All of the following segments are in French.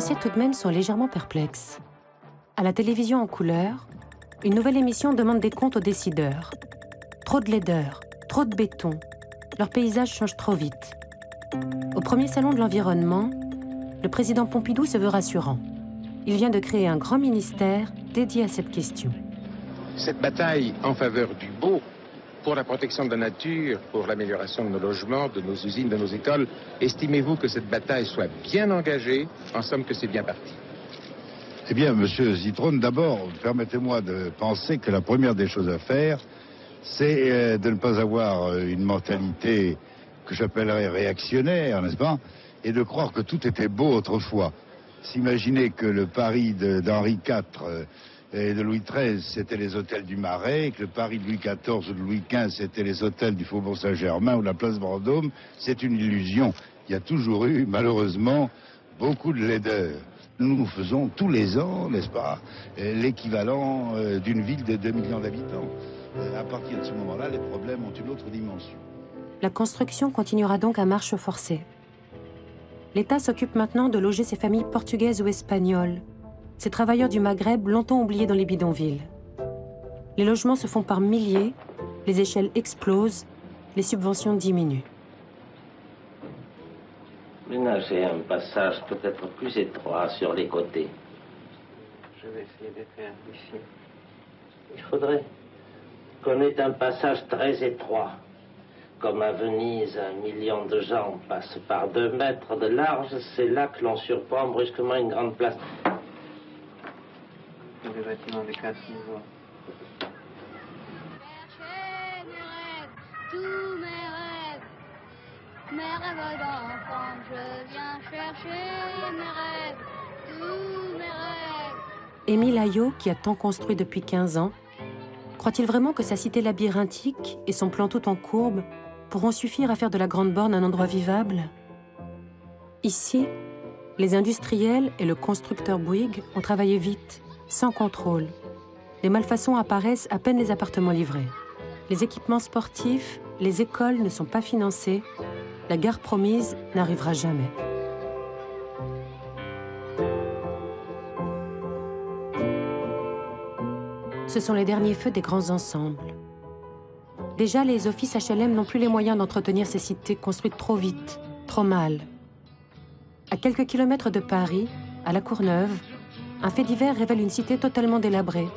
Français tout de même sont légèrement perplexes. À la télévision en couleur, une nouvelle émission demande des comptes aux décideurs. Trop de laideur, trop de béton, leur paysage change trop vite. Au premier salon de l'environnement, le président Pompidou se veut rassurant. Il vient de créer un grand ministère dédié à cette question. Cette bataille en faveur du beau, pour la protection de la nature, pour l'amélioration de nos logements, de nos usines, de nos écoles, estimez-vous que cette bataille soit bien engagée? En somme, que c'est bien parti. Eh bien, monsieur Zitrone, d'abord, permettez-moi de penser que la première des choses à faire, c'est de ne pas avoir une mentalité que j'appellerais réactionnaire, n'est-ce pas? Et de croire que tout était beau autrefois. S'imaginer que le Paris d'Henri IV et de Louis XIII, c'était les hôtels du Marais, que le Paris de Louis XIV ou de Louis XV, c'était les hôtels du Faubourg Saint-Germain ou de la place Vendôme, c'est une illusion. Il y a toujours eu, malheureusement, beaucoup de laideur. Nous faisons tous les ans, n'est-ce pas, l'équivalent d'une ville de 2 millions d'habitants. À partir de ce moment-là, les problèmes ont une autre dimension. La construction continuera donc à marche forcée. L'État s'occupe maintenant de loger ces familles portugaises ou espagnoles, ces travailleurs du Maghreb longtemps oubliés dans les bidonvilles. Les logements se font par milliers, les échelles explosent, les subventions diminuent. Ménagez un passage peut-être plus étroit sur les côtés. Je vais essayer de faire ici. Il faudrait qu'on ait un passage très étroit. Comme à Venise, 1 million de gens passent par 2 mètres de large, c'est là que l'on surprend brusquement une grande place. Des bâtiments de 4 niveaux. Chercher mes rêves, tous mes rêves d'enfant, je viens chercher mes rêves, tous mes rêves. Émile Ayo, qui a tant construit depuis 15 ans, croit-il vraiment que sa cité labyrinthique et son plan tout en courbe pourront suffire à faire de la Grande Borne un endroit vivable? Ici, les industriels et le constructeur Bouygues ont travaillé vite, sans contrôle. Les malfaçons apparaissent à peine les appartements livrés. Les équipements sportifs, les écoles ne sont pas financés. La gare promise n'arrivera jamais. Ce sont les derniers feux des grands ensembles. Déjà, les offices HLM n'ont plus les moyens d'entretenir ces cités construites trop vite, trop mal. À quelques kilomètres de Paris, à La Courneuve, un fait divers révèle une cité totalement délabrée,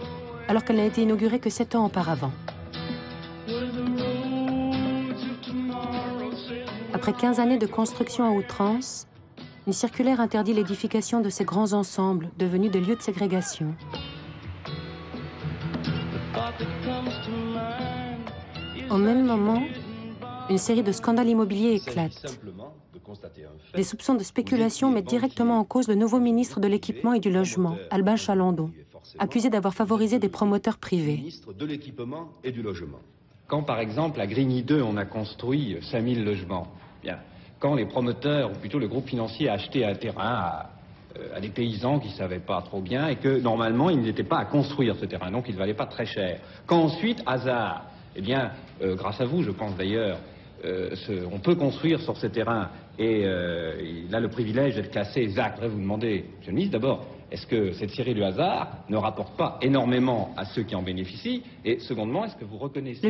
alors qu'elle n'a été inaugurée que 7 ans auparavant. Après 15 années de construction à outrance, une circulaire interdit l'édification de ces grands ensembles devenus des lieux de ségrégation. Au même moment, une série de scandales immobiliers éclate. Des soupçons de spéculation mettent directement en cause le nouveau ministre de l'Équipement et du Logement, Albin Chalandon, accusé d'avoir favorisé des promoteurs privés. Quand, par exemple, à Grigny 2, on a construit 5000 logements, bien, quand les promoteurs, ou plutôt le groupe financier, a acheté un terrain à des paysans qui ne savaient pas trop bien et que, normalement, ils n'étaient pas à construire ce terrain, donc il ne valait pas très cher. Quand ensuite, hasard, eh bien, grâce à vous, je pense d'ailleurs, on peut construire sur ce terrain et il a le privilège d'être classé ZAC. Je voudrais vous demander, monsieur le ministre, d'abord, est-ce que cette série de hasard ne rapporte pas énormément à ceux qui en bénéficient? Et secondement, est-ce que vous reconnaissez...